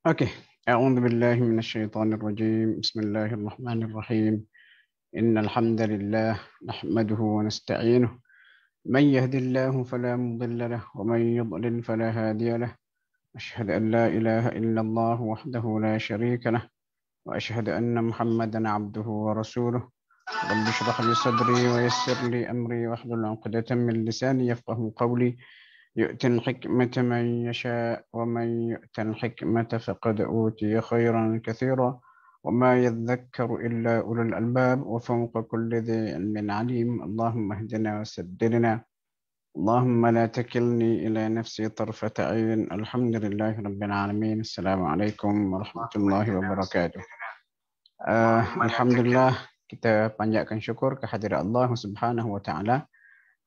Oke, A'udzu billahi minasyaitonir rajim. Bismillahirrahmanirrahim. Innal hamdalillah nahmaduhu wa nasta'inuh. Man yahdihillahu fala mudilla lahu wa man yudlil fala hadiya lahu. Asyhadu an la ilaha illallah wahdahu la syarika lahu wa asyhadu anna Muhammadan 'abduhu wa rasuluh. Rabbi shrah li sadri wa yassir li amri wahlul 'uqdatam min lisani yafqahu qawli. يؤتي الحكمة من يشاء ومن يؤت الحكمة فقد أوتي خيرا كثيرا وما يذكر إلا أولو الألباب وفوق كل ذي علم عليم. اللهم اهدنا وسددنا، اللهم لا تكلني إلى نفسي طرفة عين. الحمد لله رب العالمين. السلام عليكم ورحمة الله وبركاته. Alhamdulillah, kita panjatkan syukur kehadirat Allah Subhanahu wa taala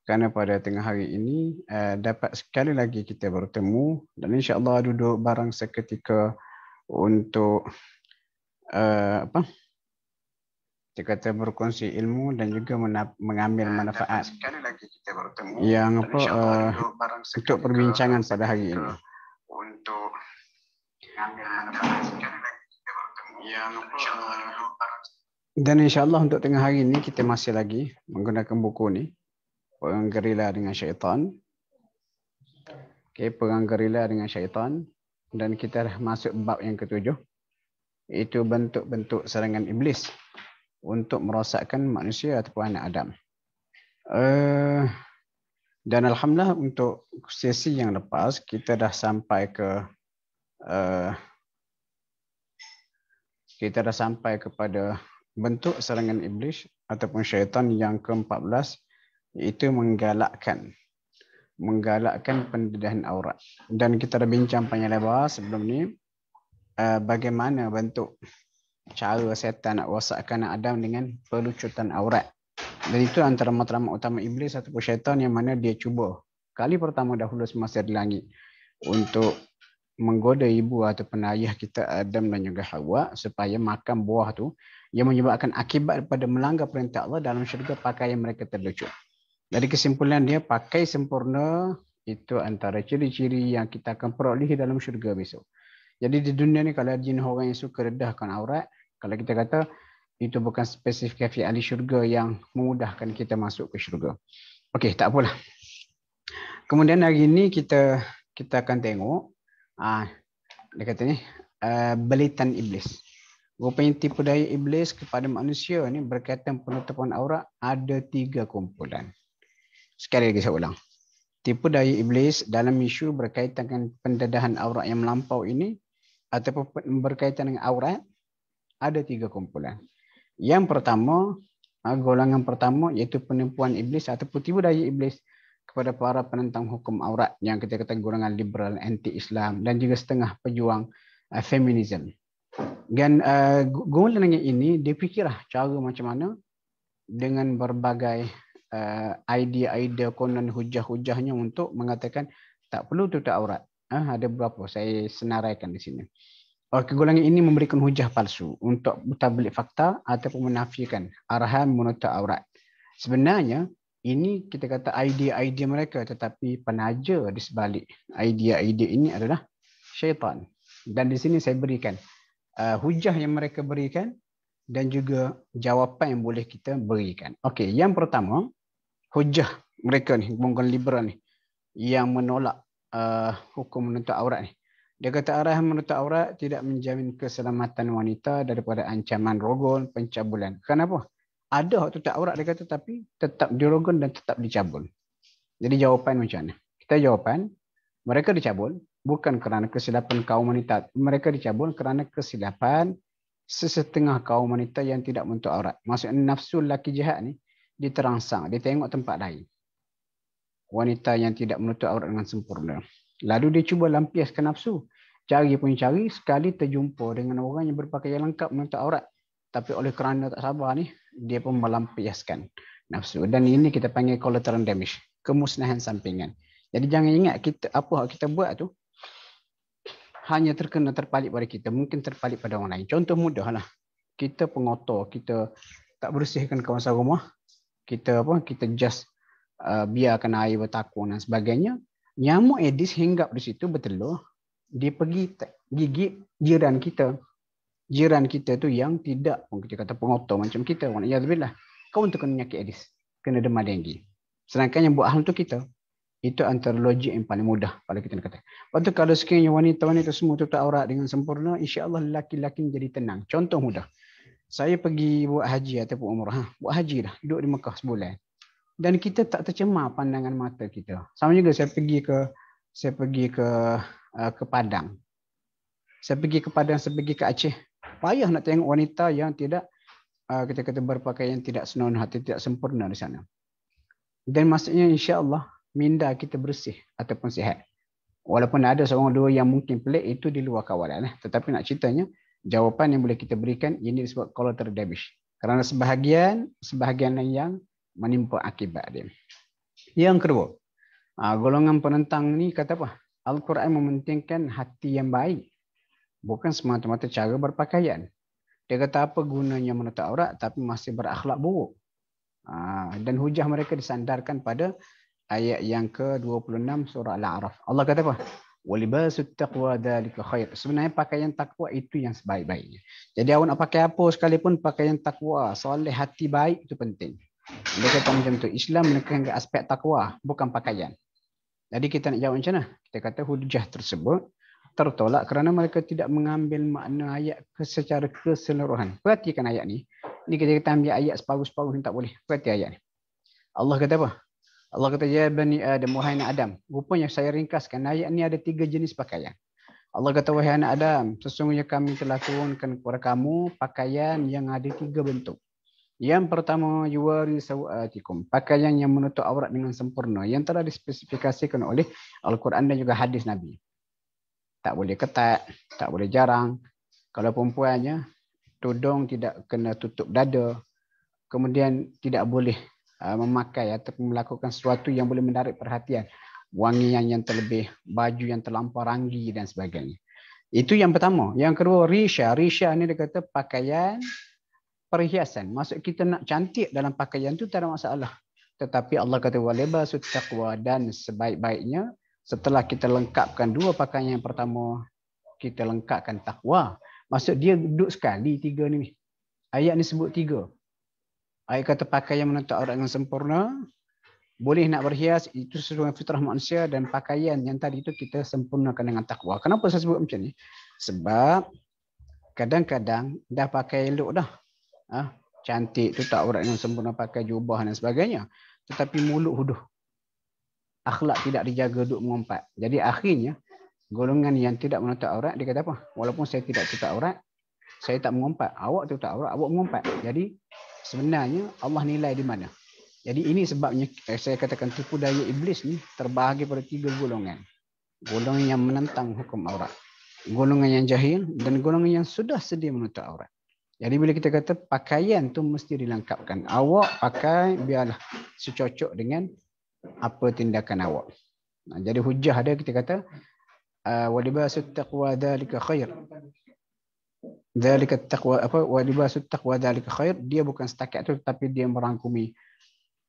kerana pada tengah hari ini dapat sekali lagi kita bertemu dan insya-Allah duduk bareng seketika untuk kita kata berkongsi ilmu dan juga mengambil manfaat sekali lagi kita bertemu yang untuk perbincangan pada hari ini. Untuk mengambil manfaat sekali lagi kita bertemu yang dan insya-Allah untuk tengah hari ini kita masih lagi menggunakan buku ni, Perang Gerila dengan Syaitan. Okay, Perang Gerila dengan Syaitan. Dan kita dah masuk bab yang ketujuh. Iaitu bentuk-bentuk serangan iblis untuk merosakkan manusia ataupun anak Adam. Dan Alhamdulillah untuk sesi yang lepas, kita dah sampai kepada bentuk serangan iblis ataupun syaitan yang ke-14, iaitu menggalakkan pendedahan aurat. Dan kita dah bincang panjang lebar sebelum ni bagaimana bentuk cara setan nak rosakkan Adam dengan pelucutan aurat. Dan itu antara matlamat utama iblis ataupun syaitan yang mana dia cuba kali pertama dahulu semasa di langit untuk menggoda ibu ataupun ayah kita Adam dan juga Hawa supaya makan buah tu yang menyebabkan akibat daripada melanggar perintah Allah dalam syurga pakaian mereka terlucut. Dari kesimpulan dia, pakai sempurna itu antara ciri-ciri yang kita akan perolehi dalam syurga besok. Jadi di dunia ni kalau jin orang yang suka redahkan aurat, kalau kita kata itu bukan spesifikasi ahli syurga yang memudahkan kita masuk ke syurga. Okey, tak apalah. Kemudian hari ini kita akan tengok dia kata ni belitan iblis. Rupanya tipu daya iblis kepada manusia ni berkaitan penutupan aurat ada 3 kumpulan. Sekali lagi saya ulang. Tipu daya iblis dalam isu berkaitan dengan pendedahan aurat yang melampau ini ataupun berkaitan dengan aurat ada 3 kumpulan. Yang pertama, golongan pertama iaitu penipuan iblis ataupun tipu daya iblis kepada para penentang hukum aurat yang kita kata golongan liberal, anti-Islam dan juga setengah pejuang feminisme. Dan golongan ini dia fikirlah cara macam mana dengan berbagai idea-idea konon hujah-hujahnya untuk mengatakan tak perlu tutup aurat. Ada berapa saya senaraikan di sini. Golongan ini memberikan hujah palsu untuk tablik fakta ataupun menafikan arahan menutup aurat. Sebenarnya ini kita kata idea-idea mereka, tetapi penaja di sebalik idea-idea ini adalah syaitan. Dan di sini saya berikan hujah yang mereka berikan dan juga jawapan yang boleh kita berikan. Okey, yang pertama, hujah mereka ni, golongan liberal ni yang menolak hukum menutup aurat ni. Dia kata arahan menutup aurat tidak menjamin keselamatan wanita daripada ancaman rogol, pencabulan. Kenapa? Ada hak tutup aurat dia kata, tapi tetap dirogol dan tetap dicabul. Jadi jawapan macam mana? Kita jawapan, mereka dicabul bukan kerana kesilapan kaum wanita. Mereka dicabul kerana kesilapan sesetengah kaum wanita yang tidak menutup aurat. Maksudnya nafsu lelaki jahat ni diterangsang, dia tengok tempat lain. Wanita yang tidak menutup aurat dengan sempurna. Lalu dia cuba lampiaskan nafsu. Cari pun cari, sekali terjumpa dengan orang yang berpakaian lengkap menutup aurat. Tapi oleh kerana tak sabar ni, dia pun melampiaskan nafsu. Dan ini kita panggil collateral damage, kemusnahan sampingan. Jadi jangan ingat apa yang kita buat tu hanya terpalit pada kita, mungkin terpalit pada orang lain. Contoh mudahlah. Kita pengotor, kita tak bersihkan kawasan rumah, kita just biarkan air bertakung dan sebagainya. Nyamuk Aedes hinggap di situ bertelur dia pergi gigit jiran kita. Jiran kita tu yang tidak, kita kata pengotor macam kita. Waliyadzubillah. Kau untuk kena penyakit Aedes. Kena demam denggi. Sedangkan yang buat hal tu kita. Itu antara logik yang paling mudah kalau kita nak kata. Lepas tu kalau sekiranya wanita-wanita semua tutup aurat dengan sempurna, insya-Allah lelaki-lelaki jadi tenang. Contoh mudah. Saya pergi buat haji ataupun umrah. Buat haji dah. Duduk di Mekah sebulan. Dan kita tak tercemar pandangan mata kita. Sama juga saya pergi ke Padang. Saya pergi ke Padang, saya pergi ke Aceh. Payah nak tengok wanita yang tidak kita kata berpakaian tidak senonoh atau tidak sempurna di sana. Dan maksudnya insya-Allah minda kita bersih ataupun sihat. Walaupun ada seorang dua yang mungkin pelik, itu di luar kawalan. Tetapi nak ceritanya, jawapan yang boleh kita berikan ini disebut collateral damage. Kerana sebahagian yang menimpa akibat dia. Yang kedua, golongan penentang ni kata apa? Al-Quran mementingkan hati yang baik. Bukan semata-mata cara berpakaian. Dia kata apa gunanya menutup aurat tapi masih berakhlak buruk. Dan hujah mereka disandarkan pada ayat yang ke-26 surah Al-A'raf. Allah kata apa? Walibasut taqwa dzalika khair. Sebenarnya pakaian takwa itu yang sebaik-baiknya. Jadi awak nak pakai apa sekalipun pakaian takwa, soleh, hati baik itu penting. Dia kata macam tu. Islam menekankan ke aspek takwa, bukan pakaian. Jadi kita nak jawab macam mana? Kita kata hujah tersebut tertolak kerana mereka tidak mengambil makna ayat secara keseluruhan. Perhatikan ayat ni. Ni kita ambil ayat separuh-separuh ni tak boleh. Perhati ayat ni. Allah kata apa? Allah kata, ya bani Adam, wahai anak Adam. Rupanya saya ringkaskan. Ayat ni ada 3 jenis pakaian. Allah kata, wahai anak Adam, sesungguhnya kami telah turunkan kepada kamu pakaian yang ada 3 bentuk. Yang pertama, yuwari sawatikum. Pakaian yang menutup aurat dengan sempurna. Yang telah dispesifikasikan oleh Al-Quran dan juga hadis Nabi. Tak boleh ketat, tak boleh jarang. Kalau perempuannya, tudung tidak kena tutup dada. Kemudian tidak boleh memakai atau melakukan sesuatu yang boleh menarik perhatian. Wangian yang terlebih, baju yang terlampau ranggi dan sebagainya. Itu yang pertama. Yang kedua, risha. Risha ni dia kata pakaian perhiasan. Maksud kita nak cantik dalam pakaian tu tak ada masalah. Tetapi Allah kata walibasut taqwa, dan sebaik-baiknya setelah kita lengkapkan 2 pakaian yang pertama, kita lengkapkan takwa. Maksud dia duduk sekali 3 ni. Ayat ni sebut 3. Ayat kata pakaian menutup aurat dengan sempurna, boleh nak berhias, itu sesuai fitrah manusia, dan pakaian yang tadi itu kita sempurnakan dengan takwa. Kenapa saya sebut macam ni? Sebab kadang-kadang dah pakai elok dah. Cantik, tutup aurat dengan sempurna, pakai jubah dan sebagainya. Tetapi mulut huduh. Akhlak tidak dijaga, duduk mengumpat. Jadi akhirnya, golongan yang tidak menutup aurat, dia kata apa? Walaupun saya tidak tutup aurat, saya tak mengumpat. Awak tutup aurat, awak mengumpat. Jadi sebenarnya Allah nilai di mana? Jadi ini sebabnya saya katakan tipu daya iblis ni terbahagi pada 3 golongan. Golongan yang menentang hukum aurat, golongan yang jahil, dan golongan yang sudah sedia menutup aurat. Jadi bila kita kata pakaian tu mesti dilengkapkan. Awak pakai biarlah secocok dengan apa tindakan awak. Jadi hujah ada kita kata walibasut taqwa dzalika khair. Dzalika taqwa apa walibasut taqwa dzalika khair, dia bukan setakat tu tapi dia merangkumi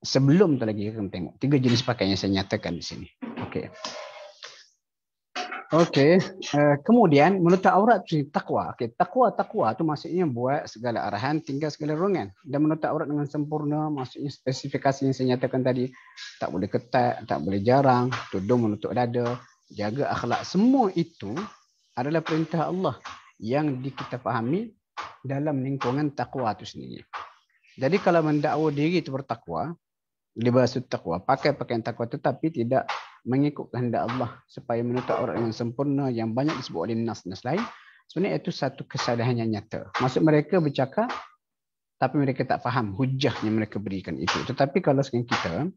sebelum tu lagi. Kita tengok 3 jenis pakaian yang saya nyatakan di sini. Okey. Okey, kemudian menutup aurat tu takwa. Okey, takwa tu maksudnya buat segala arahan, tinggal segala ruangan. Dan menutup aurat dengan sempurna maksudnya spesifikasi yang saya nyatakan tadi, tak boleh ketat, tak boleh jarang, tudung menutup dada, jaga akhlak. Semua itu adalah perintah Allah yang kita fahami dalam lingkungan takwa itu sendiri. Jadi kalau mendakwa diri itu bertakwa, libasut takwa, pakai pakaian takwa tetapi tidak mengikut kehendak Allah supaya menutup aurat dengan sempurna yang banyak disebut oleh nas-nas lain, sebenarnya itu satu kesalahan yang nyata. Maksud mereka bercakap tapi mereka tak faham hujah yang mereka berikan itu. Tetapi kalau sekarang kita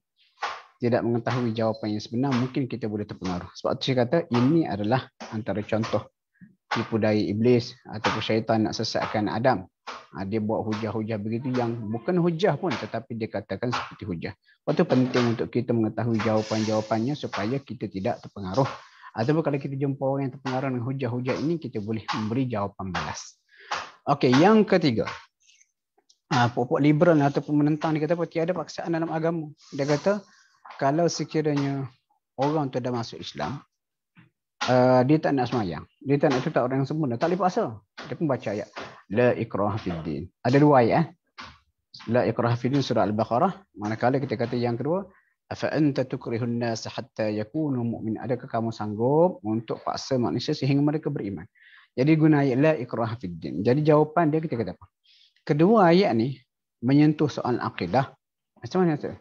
tidak mengetahui jawapan yang sebenar, mungkin kita boleh terpengaruh. Sebab itu saya kata ini adalah antara contoh tipu daya iblis ataupun syaitan nak sesatkan Adam. Dia buat hujah-hujah begitu yang bukan hujah pun tetapi dia katakan seperti hujah. Itu penting untuk kita mengetahui jawapan-jawapannya supaya kita tidak terpengaruh. Ataupun kalau kita jumpa orang yang terpengaruh dengan hujah-hujah ini, kita boleh memberi jawapan balas. Okey, yang ketiga. Pokok liberal ataupun menentang dia kata apa? Tiada paksaan dalam agama. Dia kata kalau sekiranya orang tu dah masuk Islam, Dia tak nak semayang. Dia tak nak tutup orang yang sempurna. Tak boleh paksa. Dia pun baca ayat. La ikraha fiddin. Ada 2 ayat. La ikraha fiddin surah Al-Baqarah. Manakala kita kata yang kedua, afa anta tukrihun nas hatta yakunu mu'min. Adakah kamu sanggup untuk paksa manusia sehingga mereka beriman? Jadi guna ayat la ikraha fiddin. Jadi jawapan dia kita kata apa? Kedua ayat ni menyentuh soal akidah. Macam mana tu?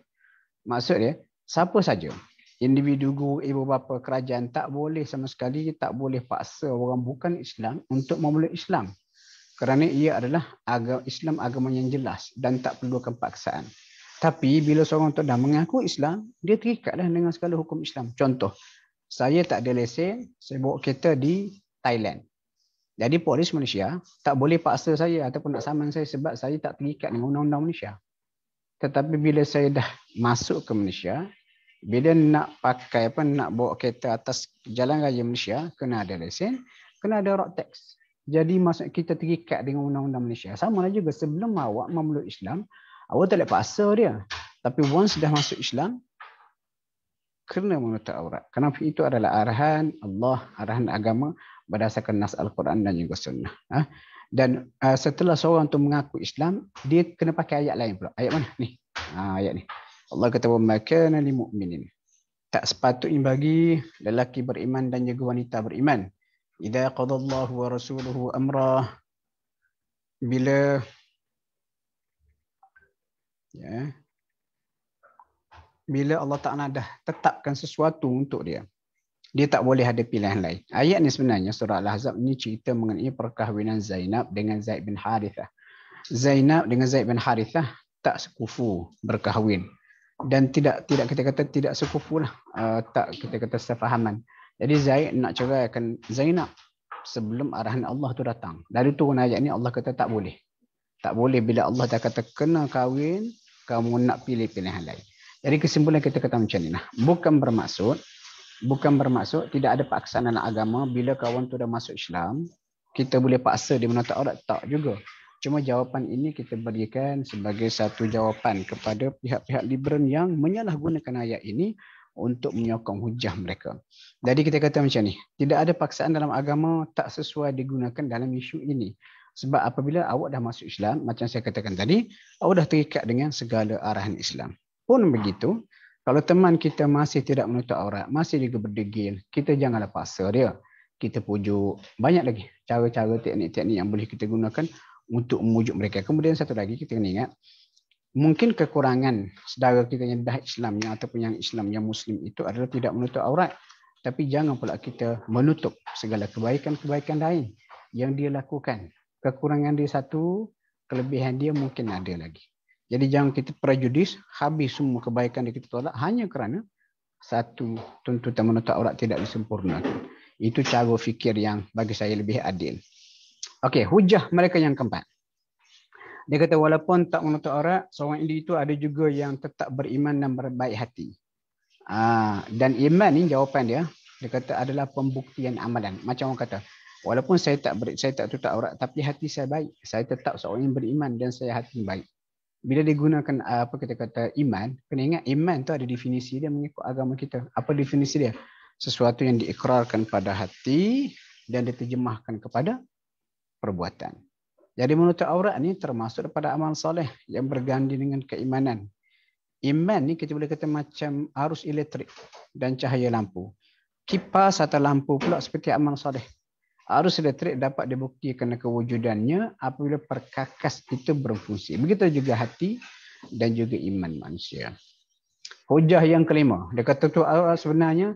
Maksud dia, siapa saja individu, guru, ibu bapa, kerajaan tak boleh sama sekali, tak boleh paksa orang bukan Islam untuk memeluk Islam. Kerana ia adalah agama Islam, agama yang jelas dan tak perlukan paksaan. Tapi bila seorang tu dah mengaku Islam, dia terikatlah dengan segala hukum Islam. Contoh, saya tak ada lesen, saya bawa kereta di Thailand. Jadi polis Malaysia tak boleh paksa saya ataupun nak saman saya sebab saya tak terikat dengan undang-undang Malaysia. Tetapi bila saya dah masuk ke Malaysia, bila nak pakai nak bawa kereta atas jalan raya Malaysia, kena ada lesen, kena ada road tax. Jadi maksud kita terikat dengan undang-undang Malaysia. Sama juga sebelum awak memeluk Islam, awak tak boleh paksa dia. Tapi once dah masuk Islam, kena menutup aurat. Kenapa? Itu adalah arahan Allah, arahan agama berdasarkan nas Al-Quran dan juga sunnah. Dan setelah seorang tu mengaku Islam, dia kena pakai ayat lain pula. Ayat mana? Ni. Ayat ni. Allah kata, وَمَا كَانَ لِمُؤْمِنٍ. Tak sepatutnya bagi lelaki beriman dan juga wanita beriman. إِذَا قَضَى اللَّهُ وَرَسُولُهُ أَمْرًا. Bila bila Allah Ta'ala dah tetapkan sesuatu untuk dia, dia tak boleh ada pilihan lain. Ayat ni sebenarnya surah Al-Ahzab ni cerita mengenai perkahwinan Zainab dengan Zaid bin Harithah. Zainab dengan Zaid bin Harithah tak sekufu berkahwin. Dan tidak kita kata tidak sekufu lah. Tak kita kata sefahaman. Jadi Zaid nak ceraikan Zainab sebelum arahan Allah tu datang. Dari turun ayat ni Allah kata tak boleh. Tak boleh bila Allah dah kata kena kahwin, kamu nak pilih pilihan lain. Jadi kesimpulan kita kata macam ni lah. Bukan bermaksud tidak ada paksaan dalam agama. Bila kawan tu dah masuk Islam, kita boleh paksa dia menutup aurat. Tak juga. Cuma jawapan ini kita berikan sebagai satu jawapan kepada pihak-pihak liberal yang menyalahgunakan ayat ini untuk menyokong hujah mereka. Jadi kita kata macam ni, tidak ada paksaan dalam agama tak sesuai digunakan dalam isu ini. Sebab apabila awak dah masuk Islam, macam saya katakan tadi, awak dah terikat dengan segala arahan Islam. Pun begitu, kalau teman kita masih tidak menutup aurat, masih juga berdegil, kita janganlah paksa dia. Kita pujuk. Banyak lagi cara-cara, teknik-teknik yang boleh kita gunakan untuk memujuk mereka. Kemudian satu lagi kita kena ingat, mungkin kekurangan saudara kita yang dah Islam ataupun yang Islam yang Muslim itu adalah tidak menutup aurat. Tapi jangan pula kita menutup segala kebaikan-kebaikan lain yang dia lakukan. Kekurangan dia satu, kelebihan dia mungkin ada lagi. Jadi jangan kita prejudis, habis semua kebaikan yang kita tolak hanya kerana satu tuntutan menutup aurat tidak disempurnakan. Itu cara fikir yang bagi saya lebih adil. Okey, hujah mereka yang keempat. Dia kata walaupun tak menutup aurat, seorang individu ada juga yang tetap beriman dan berbaik hati. Dan iman ni jawapan dia kata adalah pembuktian amalan. Macam orang kata, walaupun saya tak tutup aurat tapi hati saya baik. Saya tetap seorang yang beriman dan saya hati baik. Bila digunakan kita kata iman, kena ingat iman tu ada definisi dia mengikut agama kita. Apa definisi dia? Sesuatu yang diikrarkan pada hati dan diterjemahkan kepada perbuatan. Jadi menutup aurat ni termasuk daripada amal soleh yang berganti dengan keimanan. Iman ni kita boleh kata macam arus elektrik dan cahaya lampu. Kipas atau lampu pula seperti amal soleh. Arus elektrik dapat dibuktikan kewujudannya apabila perkakas itu berfungsi. Begitu juga hati dan juga iman manusia. Hujah yang kelima. Dia kata tu sebenarnya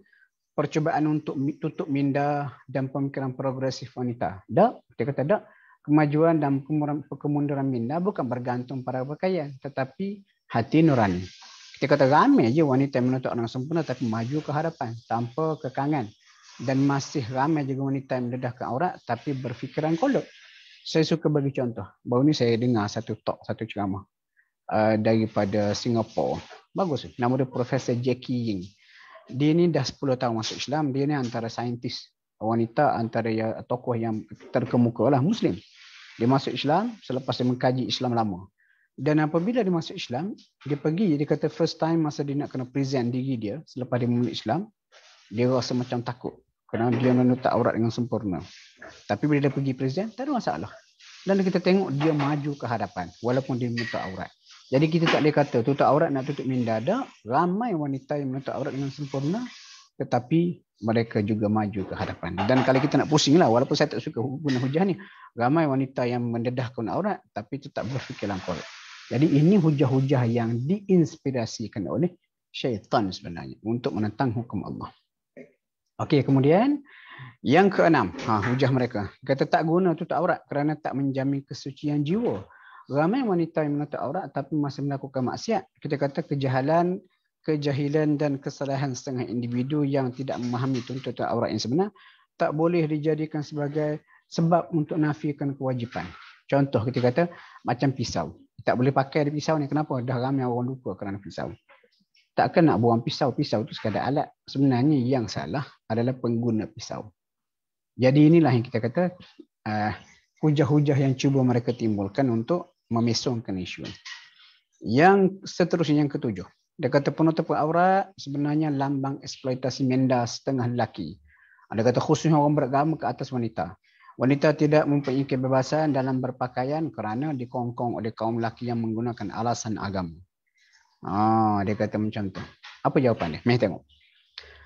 percubaan untuk tutup minda dan pemikiran progresif wanita. Tak, dia kata tak. Kemajuan dan kemunduran minda bukan bergantung pada pakaian, tetapi hati nurani. Kita kata ramai je wanita yang menutup dengan sempurna tapi maju ke hadapan tanpa kekangan. Dan masih ramai juga wanita yang mendedahkan aurat tapi berfikiran kolot. Saya suka bagi contoh. Baru ni saya dengar satu ceramah daripada Singapura. Bagus. Nama dia Profesor Jackie Ying. Dia ni dah 10 tahun masuk Islam. Dia ni antara saintis wanita, antara tokoh yang terkemuka lah Muslim. Dia masuk Islam selepas dia mengkaji Islam lama. Dan apabila dia masuk Islam, dia kata first time masa dia nak kena present diri dia selepas dia memeluk Islam, dia rasa macam takut. kerana dia menutup aurat dengan sempurna. Tapi bila dia pergi presiden, tak ada masalah. Dan kita tengok dia maju ke hadapan walaupun dia menutup aurat. Jadi kita tak boleh kata tutup aurat nak tutup minda. Ada ramai wanita yang menutup aurat dengan sempurna, tetapi mereka juga maju ke hadapan. Dan kalau kita nak pusing lah, walaupun saya tak suka guna hujah ni, ramai wanita yang mendedahkan aurat tapi tetap berfikir langkor. Jadi ini hujah-hujah yang diinspirasikan oleh syaitan sebenarnya untuk menentang hukum Allah. Okey, kemudian yang keenam, hujah mereka. Kata tak guna tutup aurat kerana tak menjamin kesucian jiwa. Ramai wanita yang menutup aurat tapi masih melakukan maksiat. Kita kata kejahilan dan kesalahan setengah individu yang tidak memahami tuntutan aurat yang sebenar tak boleh dijadikan sebagai sebab untuk nafikan kewajipan. Contoh kita kata macam pisau. Tak boleh pakai ada pisau ni. Kenapa? Dah ramai orang lupa kerana pisau. Takkan nak buang pisau. Pisau tu sekadar alat. Sebenarnya yang salah adalah pengguna pisau. Jadi inilah yang kita kata hujah-hujah yang cuba mereka timbulkan untuk memesongkan isu. Yang seterusnya yang ketujuh. Dia kata penutupan aurat sebenarnya lambang eksploitasi minda setengah lelaki. Dia kata khususnya orang beragama ke atas wanita. Wanita tidak mempunyai kebebasan dalam berpakaian kerana dikongkong oleh kaum lelaki yang menggunakan alasan agama. Dia kata macam tu. Apa jawapan dia? Mari tengok.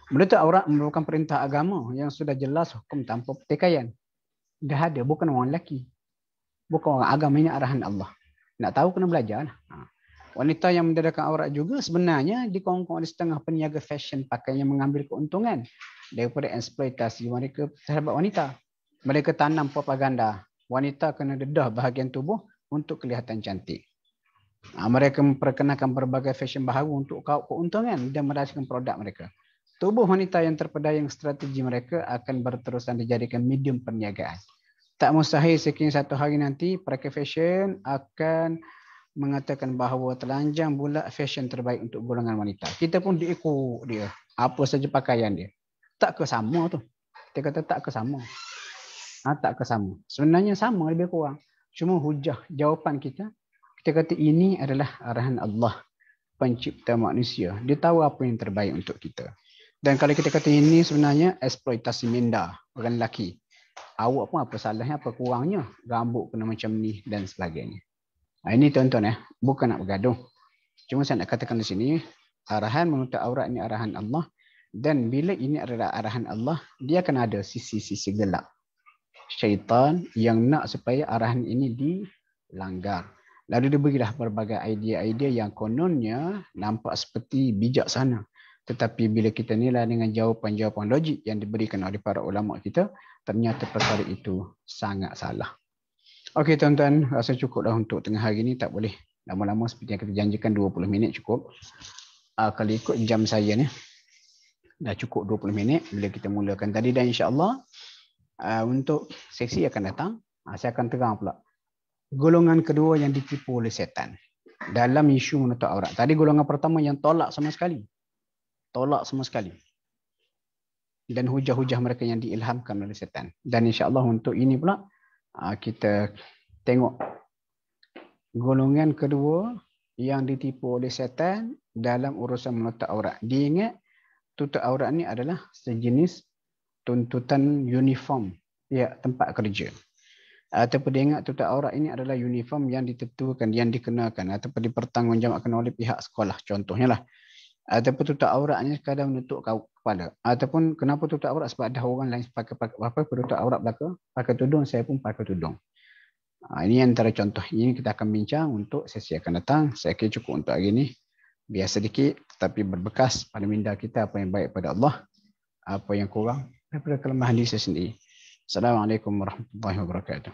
Menutup aurat merupakan perintah agama yang sudah jelas hukum tanpa pertikaian. Dah ada, bukan orang lelaki. Bukan orang agama, ini arahan Allah. Nak tahu kena belajar lah. Wanita yang mendedahkan aurat juga sebenarnya dikongkong oleh setengah peniaga fashion pakaian yang mengambil keuntungan daripada eksploitasi mereka terhadap wanita. Mereka tanam propaganda. Wanita kena dedah bahagian tubuh untuk kelihatan cantik. Mereka memperkenalkan berbagai fashion baharu untuk keuntungan dan merasakan produk mereka. Tubuh wanita yang terpedayang strategi mereka akan berterusan dijadikan medium perniagaan. Tak mustahil sekian satu hari nanti pakai fashion akan mengatakan bahawa telanjang pula fashion terbaik untuk golongan wanita. Kita pun diikut dia. Apa saja pakaian dia. Tak ke sama tu. Dia kata tak ke sama. Tak ke sama. Sebenarnya sama lebih kurang. Cuma hujah jawapan kita kata ini adalah arahan Allah, pencipta manusia. Dia tahu apa yang terbaik untuk kita. Dan kalau kita kata ini sebenarnya eksploitasi minda orang lelaki. Awak pun apa salahnya, apa kurangnya. Rambut kena macam ni dan sebagainya. Ini tuan-tuan bukan nak bergaduh. Cuma saya nak katakan di sini, arahan menutup aurat ini arahan Allah. Dan bila ini adalah arahan Allah, dia akan ada sisi-sisi gelap syaitan yang nak supaya arahan ini dilanggar. Lalu dia berilah berbagai idea-idea yang kononnya nampak seperti bijaksana. Tetapi bila kita nilai dengan jawapan-jawapan logik yang diberikan oleh para ulama kita, ternyata perkara itu sangat salah. Okey tuan-tuan, rasa cukuplah untuk tengah hari ini. Tak boleh lama-lama seperti yang kita janjikan 20 minit cukup. Kalau ikut jam saya ni, dah cukup 20 minit bila kita mulakan tadi. Dan insya-Allah untuk sesi akan datang, saya akan terang pula golongan kedua yang ditipu oleh setan dalam isu menutup aurat. Tadi golongan pertama yang tolak sama sekali. Dan hujah-hujah mereka yang diilhamkan oleh setan. Dan insya-Allah untuk ini pula kita tengok golongan kedua yang ditipu oleh setan dalam urusan menutup aurat. Diingat tutup aurat ni adalah sejenis tuntutan uniform tempat kerja. Ataupun dia ingat tutup aurat ini adalah uniform yang ditentukan, yang dikenakan ataupun dipertanggungjawabkan oleh pihak sekolah. Contohnya lah. Ataupun tutup auratnya sekadar menutup kepala. Ataupun kenapa tutup aurat sebab dah orang lain pakai tutup aurat belaka, pakai tudung, saya pun pakai tudung. Ini antara contoh. Ini kita akan bincang untuk sesi akan datang. Saya kira cukup untuk hari ini. Biar sedikit tapi berbekas pada minda kita apa yang baik pada Allah, apa yang kurang daripada kelemahan diri saya sendiri. Assalamualaikum warahmatullahi wabarakatuh.